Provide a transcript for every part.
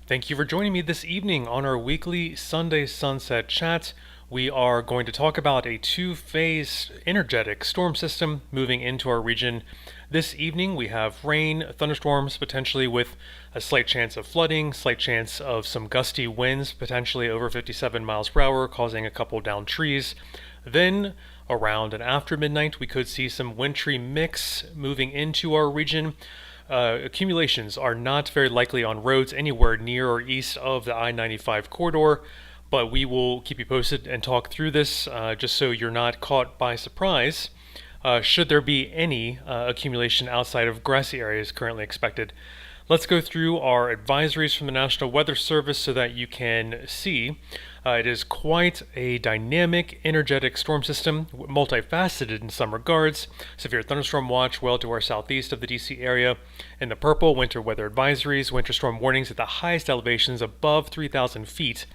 Thank you for joining me this evening on our weekly Sunday Sunset Chat. We are going to talk about a two-phase energetic storm system moving into our region. This evening we have rain, thunderstorms potentially with a slight chance of flooding, slight chance of some gusty winds potentially over 57 miles per hour causing a couple downed trees. Then around and after midnight we could see some wintry mix moving into our region. Accumulations are not very likely on roads anywhere near or east of the I-95 corridor, but we will keep you posted and talk through this just so you're not caught by surprise. Should there be any accumulation outside of grassy areas currently expected. Let's go through our advisories from the National Weather Service so that you can see. It is quite a dynamic, energetic storm system, multifaceted in some regards. Severe thunderstorm watch well to our southeast of the DC area. In the purple, winter weather advisories, winter storm warnings at the highest elevations above 3,000 feet.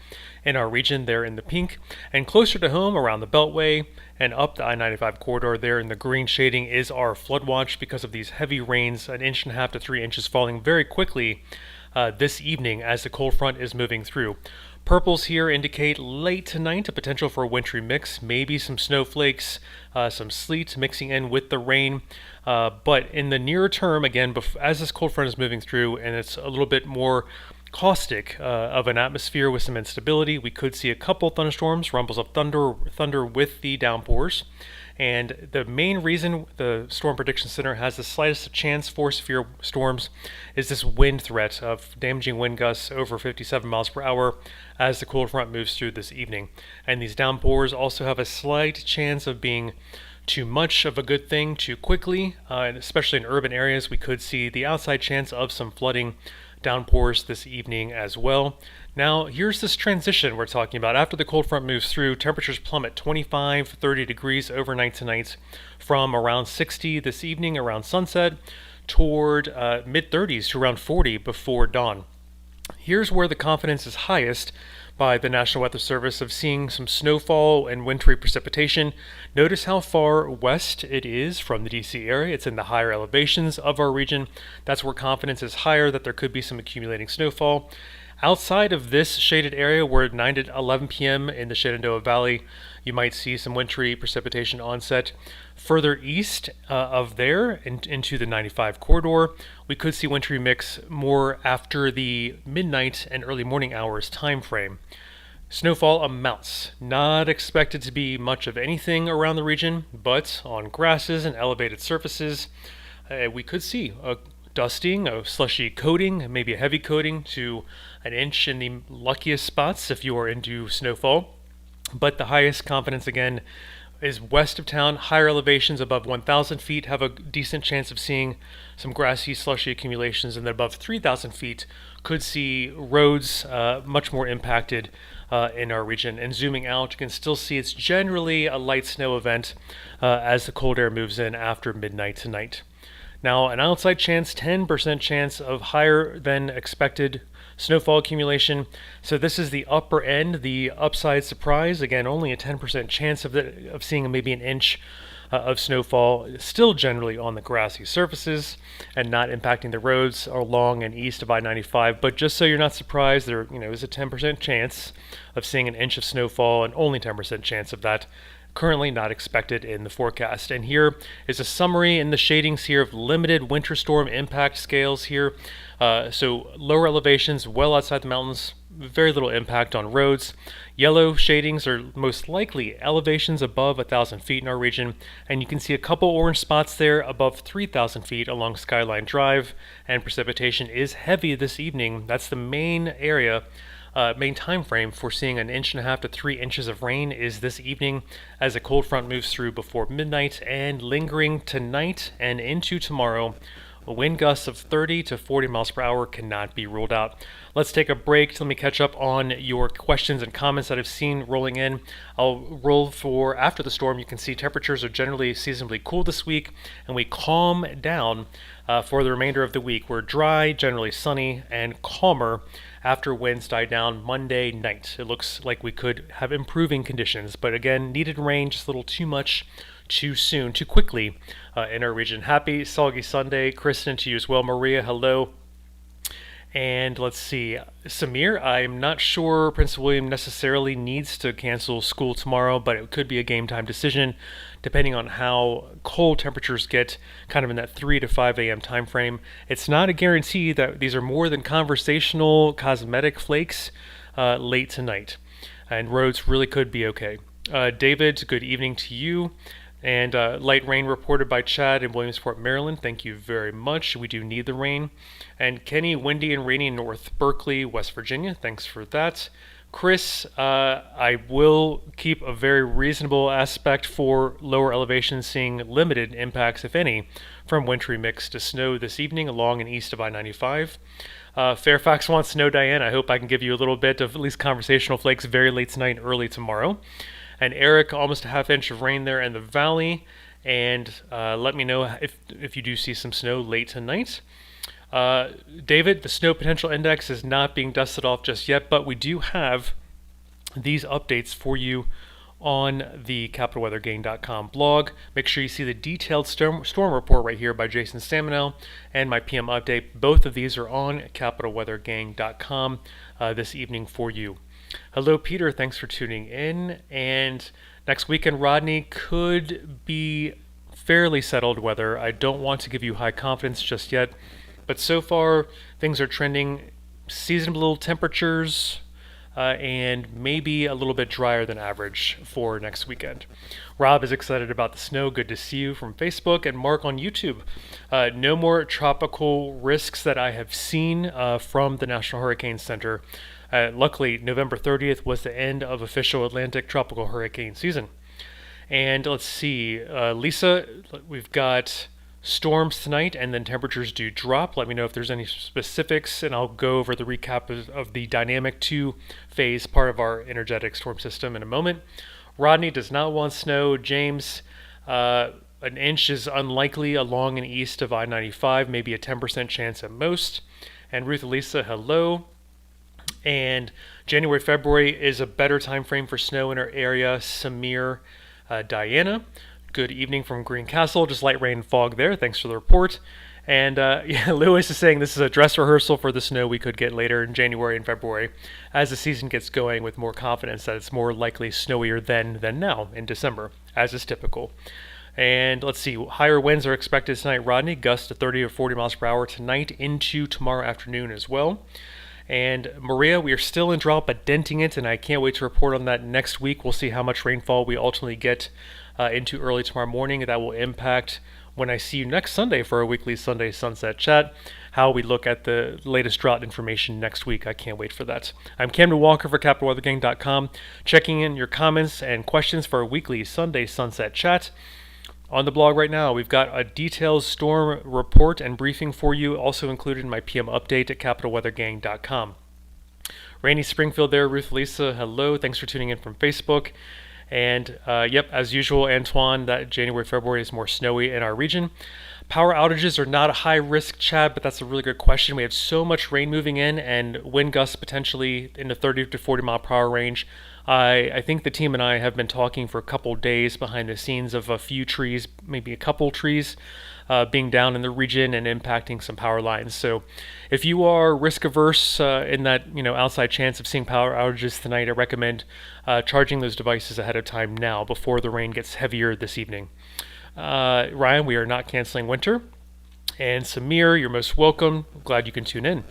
In our region, there in the pink, and closer to home around the Beltway and up the I-95 corridor there in the green shading is our flood watch because of these heavy rains, 1.5 to 3 inches falling very quickly this evening as the cold front is moving through. Purples here indicate late tonight a potential for a wintry mix, maybe some snowflakes, some sleet mixing in with the rain. But in the nearer term, again, as this cold front is moving through and it's a little bit more caustic of an atmosphere with some instability, we could see a couple thunderstorms, rumbles of thunder with the downpours. And the main reason the Storm Prediction Center has the slightest chance for severe storms is this wind threat of damaging wind gusts over 57 miles per hour as the cold front moves through this evening. And these downpours also have a slight chance of being too much of a good thing too quickly, and especially in urban areas, we could see the outside chance of some flooding downpours this evening as well. Now, here's this transition we're talking about. After the cold front moves through, temperatures plummet 25, 30 degrees overnight tonight from around 60 this evening around sunset toward mid-30s to around 40 before dawn. Here's where the confidence is highest by the National Weather Service of seeing some snowfall and wintry precipitation. Notice how far west it is from the DC area. It's in the higher elevations of our region. That's where confidence is higher that there could be some accumulating snowfall. Outside of this shaded area, where at 9 to 11 p.m. in the Shenandoah Valley, you might see some wintry precipitation onset. Further east of there into the 95 corridor, we could see wintry mix more after the midnight and early morning hours time frame. Snowfall amounts not expected to be much of anything around the region, but on grasses and elevated surfaces, we could see a dusting, a slushy coating, maybe a heavy coating to an inch in the luckiest spots if you are into snowfall. But the highest confidence again is west of town. Higher elevations above 1,000 feet have a decent chance of seeing some grassy, slushy accumulations, and then above 3,000 feet could see roads much more impacted in our region. And zooming out, you can still see it's generally a light snow event as the cold air moves in after midnight tonight. Now, an outside chance, 10% chance of higher than expected snowfall accumulation. So this is the upper end, the upside surprise. Again, only a 10% chance of seeing maybe an inch of snowfall, still generally on the grassy surfaces and not impacting the roads along and east of I-95. But just so you're not surprised, there is a 10% chance of seeing an inch of snowfall and only 10% chance of that currently not expected in the forecast. And here is a summary in the shadings here of limited winter storm impact scales here. So lower elevations well outside the mountains, very little impact on roads. Yellow shadings are most likely elevations above 1,000 feet in our region, and you can see a couple orange spots there above 3,000 feet along Skyline Drive, and precipitation is heavy this evening. That's the main area. Main time frame for seeing 1.5 to 3 inches of rain is this evening as a cold front moves through before midnight and lingering tonight and into tomorrow. Wind gusts of 30 to 40 miles per hour cannot be ruled out. Let's take a break. Let me catch up on your questions and comments that I've seen rolling in. I'll roll for after the storm. You can see temperatures are generally seasonably cool this week, and we calm down for the remainder of the week. We're dry, generally sunny, and calmer after winds die down Monday night. It looks like we could have improving conditions, but again, needed rain, just a little too much too soon, too quickly in our region. Happy Soggy Sunday, Kristen, to you as well. Maria, hello. And let's see, Samir, I'm not sure Prince William necessarily needs to cancel school tomorrow, but it could be a game time decision depending on how cold temperatures get kind of in that 3 to 5 a.m. time frame. It's not a guarantee that these are more than conversational cosmetic flakes late tonight, and roads really could be okay. David, good evening to you. And light rain reported by Chad in Williamsport, Maryland. Thank you very much. We do need the rain. And Kenny, windy and rainy in North Berkeley, West Virginia. Thanks for that. Chris, I will keep a very reasonable aspect for lower elevations, seeing limited impacts, if any, from wintry mix to snow this evening along and east of I-95. Fairfax wants snow, Diane. I hope I can give you a little bit of at least conversational flakes very late tonight and early tomorrow. And Eric, almost a half inch of rain there in the valley. And let me know if you do see some snow late tonight. David, the snow potential index is not being dusted off just yet, but we do have these updates for you on the capitalweathergang.com blog. Make sure you see the detailed storm report right here by Jason Staminel and my PM update. Both of these are on capitalweathergang.com this evening for you. Hello, Peter. Thanks for tuning in. And next weekend, Rodney, could be fairly settled weather. I don't want to give you high confidence just yet, but so far things are trending seasonable temperatures and maybe a little bit drier than average for next weekend. Rob is excited about the snow. Good to see you from Facebook. And Mark on YouTube. No more tropical risks that I have seen from the National Hurricane Center. Luckily, November 30th was the end of official Atlantic tropical hurricane season. And let's see, Lisa, we've got storms tonight and then temperatures do drop. Let me know if there's any specifics, and I'll go over the recap of the dynamic 2-phase part of our energetic storm system in a moment. Rodney does not want snow. James, an inch is unlikely along and east of I-95, maybe a 10% chance at most. And Ruth Elisa, hello. And January, February is a better time frame for snow in our area. Samir, Diana, good evening from Greencastle. Just light rain and fog there. Thanks for the report. And Lewis is saying this is a dress rehearsal for the snow we could get later in January and February as the season gets going, with more confidence that it's more likely snowier then than now in December, as is typical. And let's see, higher winds are expected tonight, Rodney. Gusts to 30 or 40 miles per hour tonight into tomorrow afternoon as well. And Maria, we are still in drought, but denting it, and I can't wait to report on that next week. We'll see how much rainfall we ultimately get into early tomorrow morning. That will impact when I see you next Sunday for our weekly Sunday Sunset Chat, how we look at the latest drought information next week. I can't wait for that. I'm Camden Walker for CapitalWeatherGang.com, checking in your comments and questions for our weekly Sunday Sunset Chat. On the blog right now, we've got a detailed storm report and briefing for you, also included in my PM update at CapitalWeatherGang.com. Rainy Springfield there, Ruth Lisa, hello. Thanks for tuning in from Facebook. And yep, as usual, Antoine, that January, February is more snowy in our region. Power outages are not a high risk, Chad, but that's a really good question. We have so much rain moving in and wind gusts potentially in the 30 to 40 mile per hour range. I think the team and I have been talking for a couple days behind the scenes of a few trees, maybe a couple trees being down in the region and impacting some power lines. So if you are risk averse in that outside chance of seeing power outages tonight, I recommend charging those devices ahead of time now before the rain gets heavier this evening. Ryan, we are not canceling winter. And Samir, you're most welcome. Glad you can tune in.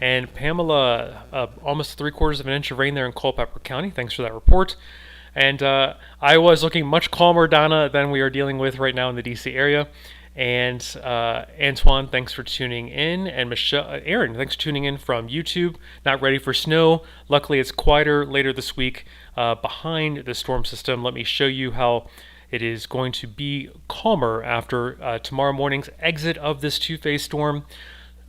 And Pamela, almost 3/4 of an inch of rain there in Culpeper County. Thanks for that report. And Iowa is looking much calmer, Donna, than we are dealing with right now in the DC area. And Antoine, thanks for tuning in. And Michelle, Aaron, thanks for tuning in from YouTube. Not ready for snow. Luckily, it's quieter later this week behind the storm system. Let me show you how it is going to be calmer after tomorrow morning's exit of this 2-phase storm.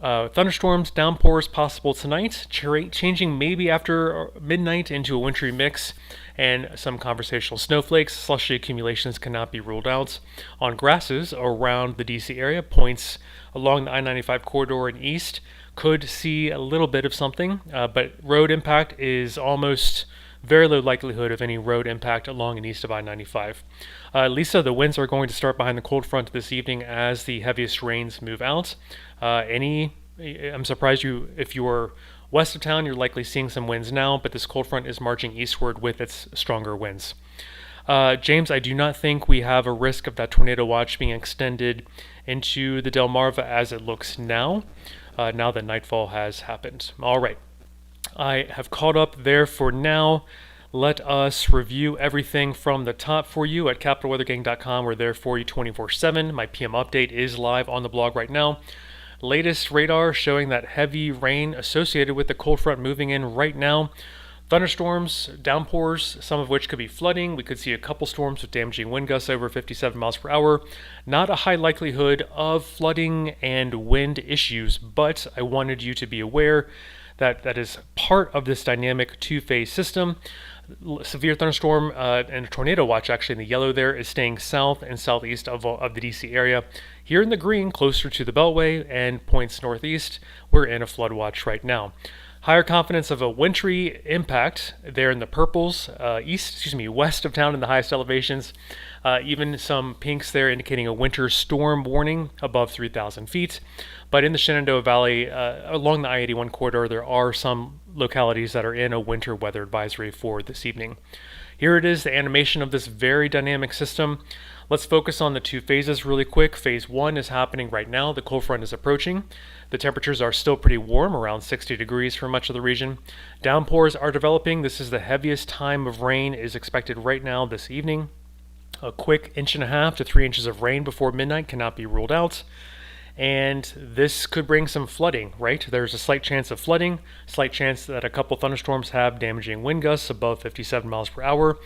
Thunderstorms, downpours possible tonight, changing maybe after midnight into a wintry mix, and some conversational snowflakes. Slushy accumulations cannot be ruled out. On grasses around the DC area, points along the I-95 corridor and east could see a little bit of something, but road impact is almost very low likelihood of any road impact along and east of I-95. Lisa, the winds are going to start behind the cold front this evening as the heaviest rains move out. Any I'm surprised if you are west of town, you're likely seeing some winds now, but this cold front is marching eastward with its stronger winds. James, I do not think we have a risk of that tornado watch being extended into the Delmarva as it looks now, now that nightfall has happened. All right. I have caught up there for now. Let us review everything from the top for you at capitalweathergang.com. We're there for you 24/7. My PM update is live on the blog right now. Latest radar showing that heavy rain associated with the cold front moving in right now. Thunderstorms, downpours, some of which could be flooding. We could see a couple storms with damaging wind gusts over 57 miles per hour. Not a high likelihood of flooding and wind issues, but I wanted you to be aware that that is part of this dynamic two-phase system. Severe thunderstorm and a tornado watch, actually in the yellow there, is staying south and southeast of the DC area. Here in the green, closer to the Beltway and points northeast, we're in a flood watch right now. Higher confidence of a wintry impact there in the purples, west of town in the highest elevations. Even some pinks there indicating a winter storm warning above 3,000 feet. But in the Shenandoah Valley, along the I-81 corridor, there are some localities that are in a winter weather advisory for this evening. Here it is, the animation of this very dynamic system. Let's focus on the two phases really quick. Phase 1 is happening right now. The cold front is approaching. The temperatures are still pretty warm, around 60 degrees for much of the region. Downpours are developing. This is the heaviest time of rain is expected right now this evening. A quick 1.5 to 3 inches of rain before midnight cannot be ruled out. And this could bring some flooding, right? There's a slight chance of flooding, slight chance that a couple thunderstorms have damaging wind gusts above 57 miles per hour.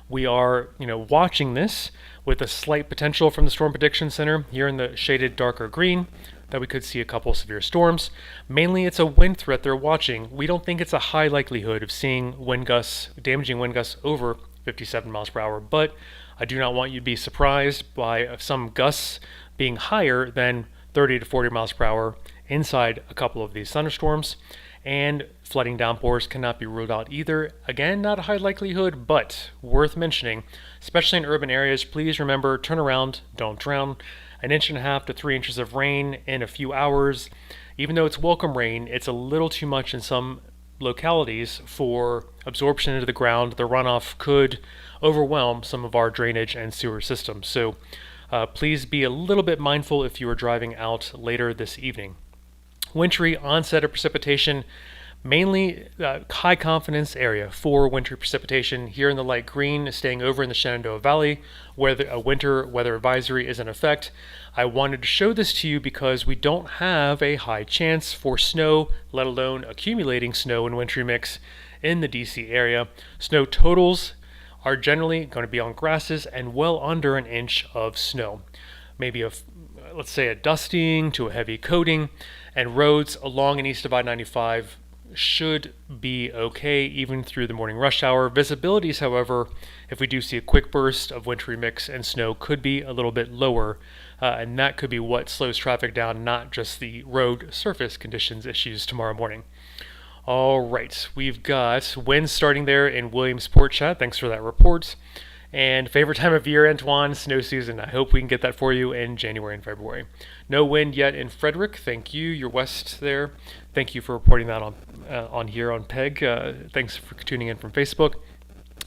We are, watching this with a slight potential from the Storm Prediction Center here in the shaded darker green that we could see a couple severe storms. Mainly it's a wind threat they're watching. We don't think it's a high likelihood of seeing wind gusts, damaging wind gusts over 57 miles per hour, but I do not want you to be surprised by some gusts being higher than 30 to 40 miles per hour inside a couple of these thunderstorms. And flooding downpours cannot be ruled out either. Again, not a high likelihood, but worth mentioning, especially in urban areas. Please remember, turn around, don't drown. 1.5 to 3 inches of rain in a few hours. Even though it's welcome rain, it's a little too much in some localities for absorption into the ground. The runoff could overwhelm some of our drainage and sewer systems. So please be a little bit mindful if you are driving out later this evening. Wintry onset of precipitation, mainly high confidence area for wintry precipitation here in the light green, staying over in the Shenandoah Valley where a winter weather advisory is in effect. I wanted to show this to you because we don't have a high chance for snow, let alone accumulating snow and wintry mix in the DC area. Snow totals are generally going to be on grasses and well under 1 inch of snow. Maybe let's say a dusting to a heavy coating, and roads along and east of I-95 should be okay even through the morning rush hour. Visibilities, however, if we do see a quick burst of wintry mix and snow, could be a little bit lower, and that could be what slows traffic down, not just the road surface conditions issues tomorrow morning. All right, we've got winds starting there in Williamsport chat. Thanks for that report. And favorite time of year, Antoine, snow season. I hope we can get that for you in January and February. No wind yet in Frederick. Thank you. You're west there. Thank you for reporting that on here on PEG. Thanks for tuning in from Facebook.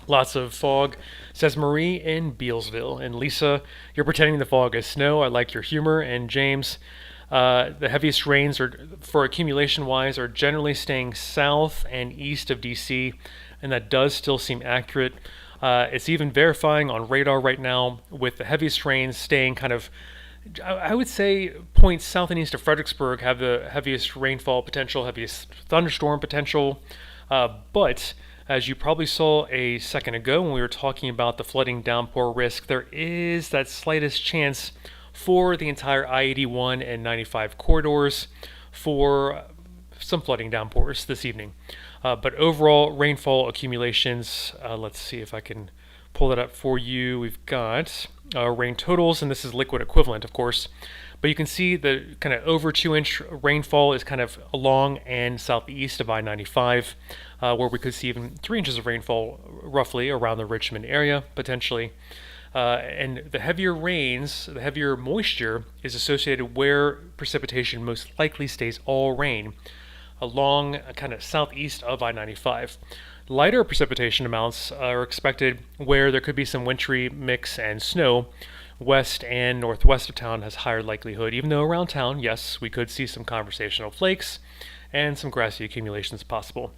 Lots of fog, says Marie in Bealsville. And Lisa, you're pretending the fog is snow. I like your humor. And James, the heaviest rains for accumulation-wise are generally staying south and east of DC, and that does still seem accurate. It's even verifying on radar right now with the heaviest rains staying kind of, I would say, points south and east of Fredericksburg have the heaviest rainfall potential, heaviest thunderstorm potential. But as you probably saw a second ago when we were talking about the flooding downpour risk, there is that slightest chance for the entire I-81 and 95 corridors for some flooding downpours this evening. But overall rainfall accumulations, let's see if I can pull that up for you. We've got rain totals, and this is liquid equivalent, of course. But you can see the kind of over 2-inch rainfall is kind of along and southeast of I-95, where we could see even 3 inches of rainfall roughly around the Richmond area, potentially. And the heavier rains, the heavier moisture is associated where precipitation most likely stays all rain along kind of southeast of I-95. Lighter precipitation amounts are expected where there could be some wintry mix and snow. West and northwest of town has higher likelihood, even though around town, yes, we could see some conversational flakes and some grassy accumulations possible.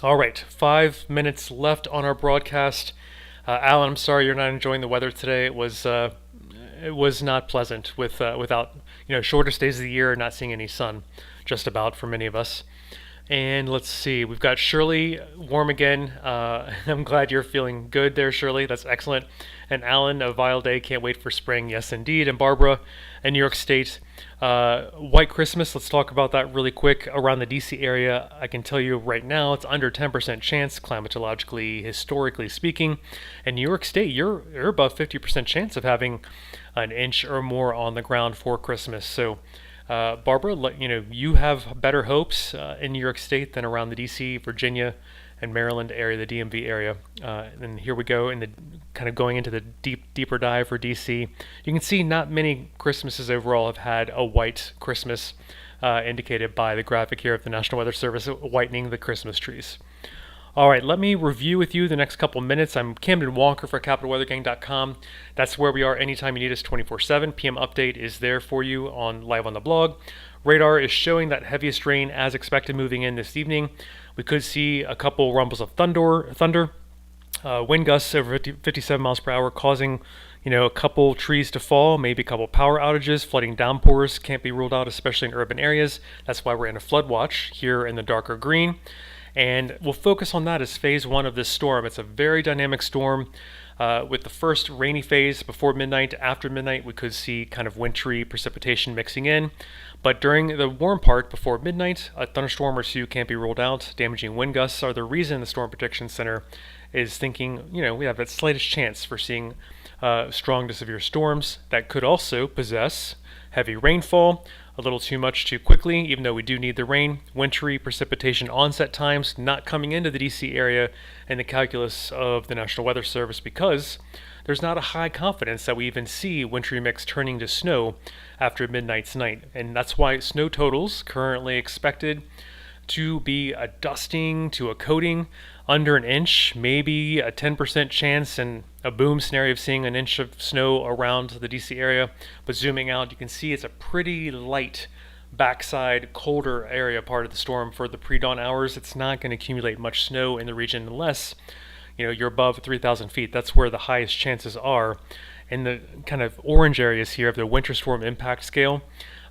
All right, 5 minutes left on our broadcast. Alan, I'm sorry you're not enjoying the weather today. It was not pleasant without shortest days of the year, not seeing any sun, just about for many of us. And let's see, we've got Shirley, warm again. I'm glad you're feeling good there, Shirley. That's excellent. And Alan, a vile day, can't wait for spring. Yes, indeed. And Barbara, in New York State, White Christmas. Let's talk about that really quick. Around the DC area, I can tell you right now, it's under 10% chance, climatologically, historically speaking. In New York State, you're above 50% chance of having an inch or more on the ground for Christmas. So, Barbara, you have better hopes in New York State than around the D.C., Virginia, and Maryland area, the DMV area. And here we go in the kind of going into the deeper dive for D.C. You can see not many Christmases overall have had a white Christmas, indicated by the graphic here of the National Weather Service whitening the Christmas trees. All right, let me review with you the next couple minutes. I'm Camden Walker for CapitalWeatherGang.com. That's where we are anytime you need us 24/7. PM update is there for you live on the blog. Radar is showing that heaviest rain as expected moving in this evening. We could see a couple rumbles of thunder, wind gusts over 57 miles per hour causing a couple trees to fall, maybe a couple power outages, flooding downpours can't be ruled out, especially in urban areas. That's why we're in a flood watch here in the darker green. And we'll focus on that as phase one of this storm. It's a very dynamic storm. With the first rainy phase before midnight, after midnight, we could see kind of wintry precipitation mixing in. But during the warm part before midnight, a thunderstorm or two can't be ruled out. Damaging wind gusts are the reason the Storm Protection Center is thinking, we have that slightest chance for seeing strong to severe storms that could also possess heavy rainfall, a little too much too quickly, even though we do need the rain. Wintry precipitation onset times not coming into the DC area in the calculus of the National Weather Service because there's not a high confidence that we even see wintry mix turning to snow after midnight's night. And that's why snow totals currently expected to be a dusting to a coating under an inch, maybe a 10% chance and a boom scenario of seeing an inch of snow around the DC area. But zooming out, you can see it's a pretty light backside, colder area part of the storm for the pre-dawn hours. It's not going to accumulate much snow in the region unless you're above 3,000 feet. That's where the highest chances are. In the kind of orange areas here of the winter storm impact scale,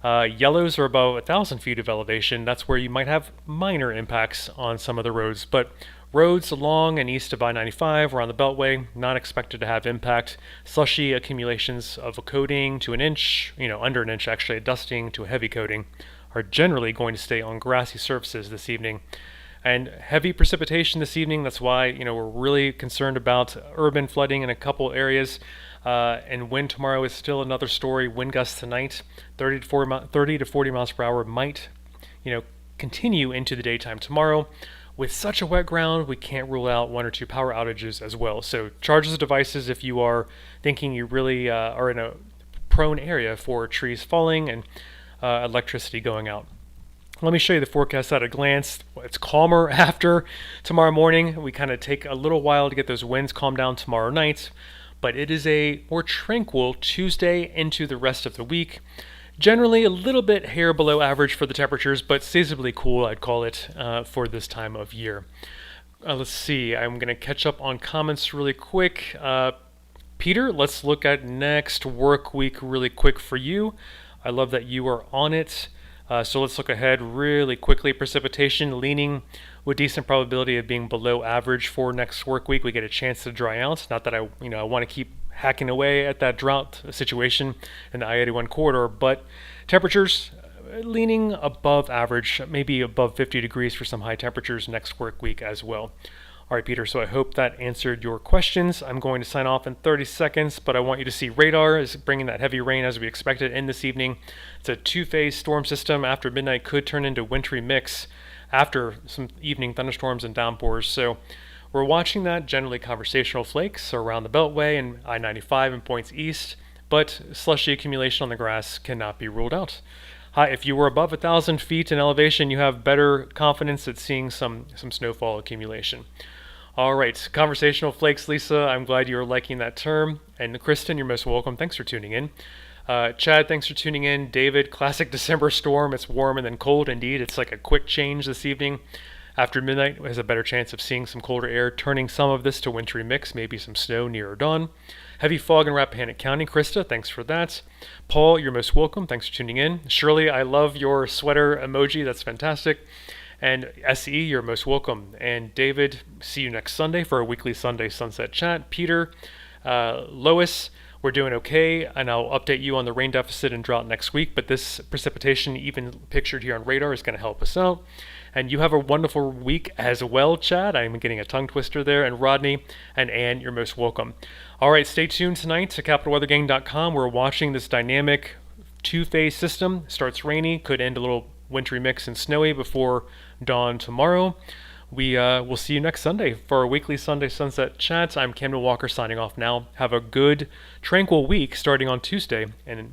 yellows are above 1,000 feet of elevation. That's where you might have minor impacts on some of the roads. But roads along and east of I-95 or on the Beltway, not expected to have impact. Slushy accumulations of a coating to an inch, under an inch actually, a dusting to a heavy coating, are generally going to stay on grassy surfaces this evening. And heavy precipitation this evening, that's why, we're really concerned about urban flooding in a couple areas. And wind tomorrow is still another story. Wind gusts tonight, 30 to 40 miles per hour might, continue into the daytime tomorrow. With such a wet ground, we can't rule out 1 or 2 power outages as well. So charge those devices if you are thinking you really are in a prone area for trees falling and electricity going out. Let me show you the forecast at a glance. It's calmer after tomorrow morning. We kind of take a little while to get those winds calmed down tomorrow night, but it is a more tranquil Tuesday into the rest of the week. Generally a little bit hair below average for the temperatures, but seasonably cool, I'd call it, for this time of year. Let's see, I'm going to catch up on comments really quick. Peter, let's look at next work week really quick for you. I love that you are on it. So let's look ahead really quickly. Precipitation leaning with decent probability of being below average for next work week. We get a chance to dry out. Not that I want to keep hacking away at that drought situation in the I-81 corridor, but temperatures leaning above average, maybe above 50 degrees for some high temperatures next work week as well. All right, Peter, so I hope that answered your questions. I'm going to sign off in 30 seconds, but I want you to see radar is bringing that heavy rain as we expected in this evening. It's a two-phase storm system. After midnight could turn into wintry mix after some evening thunderstorms and downpours. So We're watching that, generally conversational flakes around the Beltway and I-95 and points east, but slushy accumulation on the grass cannot be ruled out. If you were above 1,000 feet in elevation, you have better confidence at seeing some snowfall accumulation. All right, conversational flakes, Lisa. I'm glad you're liking that term. And Kristen, you're most welcome. Thanks for tuning in. Chad, thanks for tuning in. David, classic December storm. It's warm and then cold. Indeed, it's like a quick change this evening. After midnight, has a better chance of seeing some colder air, turning some of this to wintry mix, maybe some snow near dawn. Heavy fog in Rappahannock County. Krista, thanks for that. Paul, you're most welcome. Thanks for tuning in. Shirley, I love your sweater emoji. That's fantastic. And SE, you're most welcome. And David, see you next Sunday for our weekly Sunday Sunset Chat. Peter, Lois, we're doing okay, and I'll update you on the rain deficit and drought next week, but this precipitation, even pictured here on radar, is going to help us out. And you have a wonderful week as well, Chad. I'm getting a tongue twister there. And Rodney and Ann, you're most welcome. All right, stay tuned tonight to CapitalWeatherGang.com. We're watching this dynamic two-phase system. Starts rainy, could end a little wintry mix and snowy before dawn tomorrow. We will see you next Sunday for our weekly Sunday Sunset Chats. I'm Camden Walker signing off now. Have a good, tranquil week starting on Tuesday, and